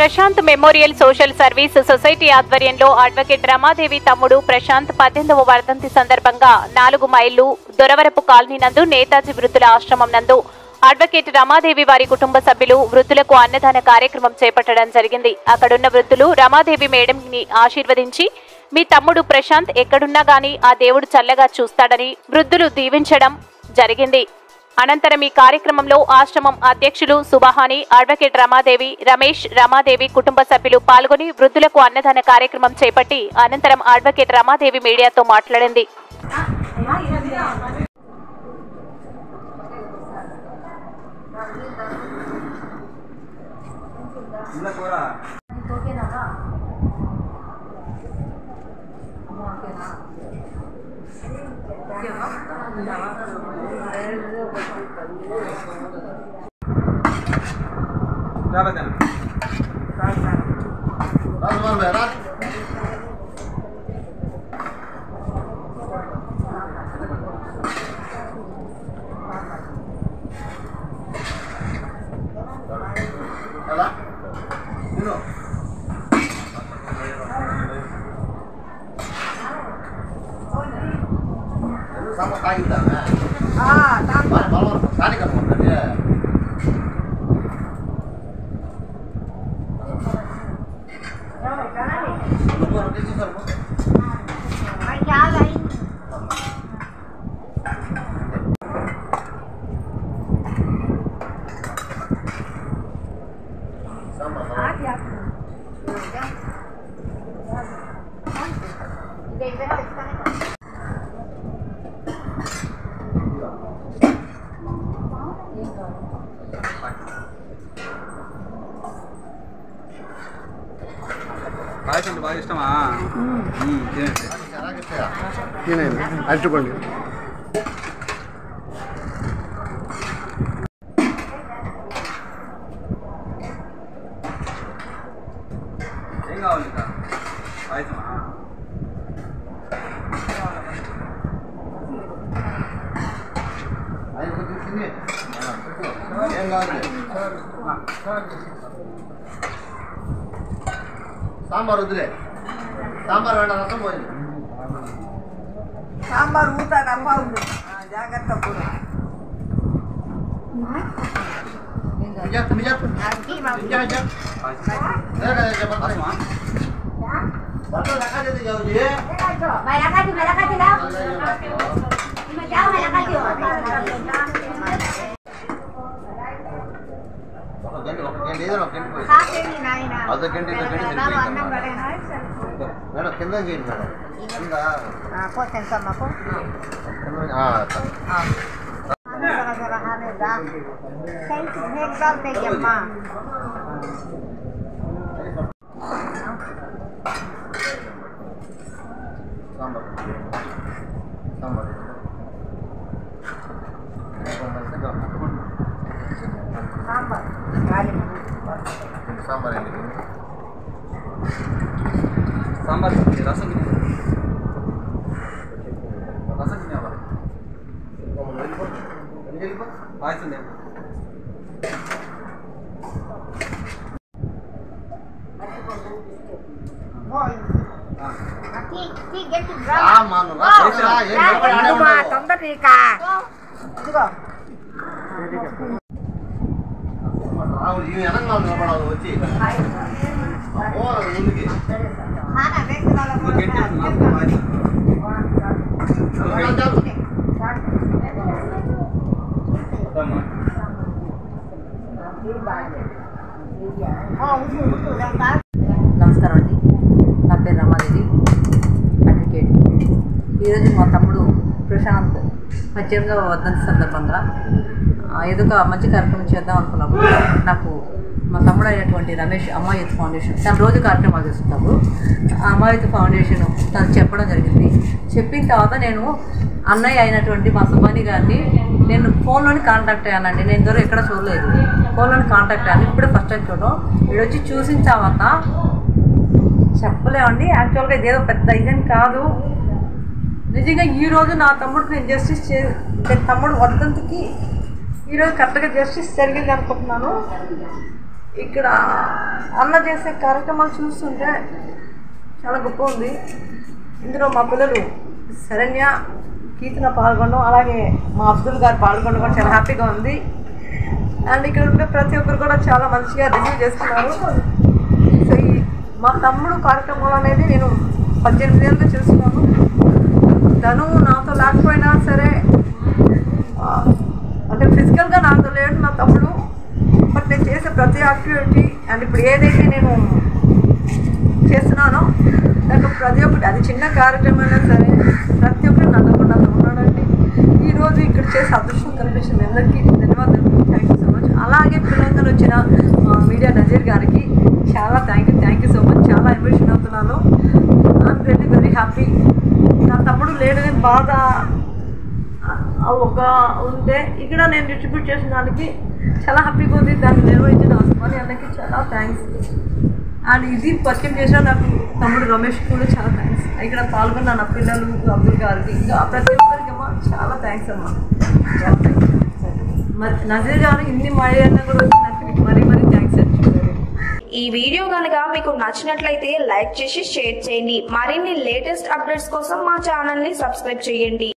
Prashanth memorial social service society ఆధ్వర్యంలో advocate Ramadevi తమ్ముడు ప్రశాంత్ 18వ వర్ధంతి సందర్భంగా 4 మైళ్లు దొరవరపు కాలనీ నందు నేతాజీ వృద్ధుల ఆశ్రమం నందు అడ్వకేట్ రమాదేవి వారి కుటుంబ సభ్యులు వృద్ధులకు అన్నదాన కార్యక్రమం చేపట్టడం జరిగింది. అక్కడున్న వృద్ధులు రమాదేవి మేడంని ఆశీర్వదించి మీ తమ్ముడు ప్రశాంత్ ఎక్కడున్నా గానీ ఆ దేవుడు చల్లగా చూస్తాడని వృద్ధులు దీవించడం జరిగింది. అనంతరం ఈ కార్యక్రమంలో ఆశ్రమం అధ్యక్షులు సుబహాని, అడ్వకేట్ రమాదేవి, రమేష్, రమాదేవి కుటుంబ సభ్యులు పాల్గొని వృద్ధులకు అన్నదాన కార్యక్రమం చేపట్టి అనంతరం అడ్వకేట్ రమాదేవి మీడియాతో మాట్లాడింది. sama kayu dah. Ah, tambah. Kalau tadi kan mau dia. Baru dia susah bu. Aja lain. Sama sama. Ada. పాయసం బాగా ఇష్టమా? తినండి అట్టుకోండి. ఏం కావాలి ఇంకా? పాయసమా? ఏం కావాలి? సాంబార్ వద్దులే, సాంబార్ వేడ రసం పోయింది. సాంబార్ ఊతాడమ్మా ఉంది, జాగ్రత్త కూడా. అర్ధ గంట మేడం కింద చేయండి మేడం. సాంబార్ అండి. సాంబార్ రసం రసం తినేవా? పాయసం లేదు. రావులు ఇవి వెనకాల నిలబడాలి వచ్చి ముందుకి. నమస్కారం అండి, నా పేరు రమాదేవి, అడ్వకేట్. ఈరోజు మా తమ్ముడు ప్రశాంత్ 18వ వర్ధంతి సందర్భంగా ఏదో ఒక మంచి కార్యక్రమం చేద్దాం అనుకున్నప్పుడు నాకు మా తమ్ముడు అయినటువంటి రమేష్ అమ్మాయిత్ ఫౌండేషన్ తను రోజు కార్యక్రమాలు చేస్తుంటారు. ఆ అమ్మాయిత్ ఫౌండేషన్ తను చెప్పడం జరిగింది. చెప్పిన తర్వాత నేను అన్నయ్య అయినటువంటి మా సుబాని గారిని నేను ఫోన్లోని కాంటాక్ట్ అయ్యానండి. నేను ఇంతవరకు ఎక్కడ చూడలేదు, ఫోన్లోని కాంటాక్ట్ అయ్యాను. ఇప్పుడే ఫస్ట్ టైం చూడడం. వీడొచ్చి చూసిన తర్వాత చెప్పలేమండి, యాక్చువల్గా ఇదేదో పెద్ద ఇదని కాదు. నిజంగా ఈరోజు నా తమ్ముడికి నేను జస్టిస్ తమ్ముడు వర్ధంతికి ఈరోజు కరెక్ట్గా జస్టిస్ జరిగింది అనుకుంటున్నాను. ఇక్కడ అన్న చేసే కార్యక్రమాలు చూస్తుంటే చాలా గొప్ప ఉంది. ఇందులో మా పిల్లలు శరణ్య, కీర్తన పాల్గొనడం, అలాగే మా అబ్దుల్ గారు పాల్గొనడం కూడా చాలా హ్యాపీగా ఉంది. అండ్ ఇక్కడ ఉండే ప్రతి ఒక్కరు కూడా చాలా మంచిగా రిసీవ్ చేసుకున్నారు. సో ఈ మా తమ్ముడు కార్యక్రమాలు అనేది నేను 18 ఏళ్ళుగా చూస్తున్నాను. తను నాతో లేకపోయినా సరే, అంటే ఫిజికల్గా నాతో లేడు నా తమ్ముడు, బట్ నేను చేసే ప్రతి యాక్టివిటీ అండ్ ఇప్పుడు ఏదైతే నేను చేస్తున్నానో దాంట్లో ప్రతి ఒక్కటి, అది చిన్న కార్యక్రమమైనా సరే ప్రతి ఒక్కరు నాతో ఉన్నాడండి. ఈరోజు ఇక్కడ చేసే అదృష్టం కల్పించింది. అందరికీ ధన్యవాదాలు. Thank you so much. అలాగే తెలంగాణ వచ్చిన మీడియా నజీర్ గారికి చాలా థ్యాంక్ యూ సో మచ్. చాలా ఎమోషన్ అవుతున్నాను. I'm really very happy. నా తమ్ముడు లేడని బాధ ఒక ఉంటే ఇక్కడ నేను డిస్ట్రిబ్యూట్ చేసిన దానికి చాలా హ్యాపీగా ఉంది. దాన్ని నిర్వహించిన ఉస్మాని అన్నకి చాలా థ్యాంక్స్. అండ్ ఇది పరిచయం చేసిన నాకు తమ్ముడు రమేష్ కూడా చాలా థ్యాంక్స్. ఇక్కడ పాల్గొన్న నా పిల్లలు, అబ్దుల్ గారికి, ఇంకా ప్రతి ఒక్కరికి అమ్మా చాలా థ్యాంక్స్ అమ్మా. నజీర్ గారు ఇన్ని మాయన్న కూడా వచ్చినందుకు మరీ థ్యాంక్స్ అండి. ఈ వీడియో కనుక మీకు నచ్చినట్లయితే లైక్ చేసి షేర్ చేయండి. మరిన్ని లేటెస్ట్ అప్డేట్స్ కోసం మా ఛానల్ ని సబ్స్క్రైబ్ చేయండి.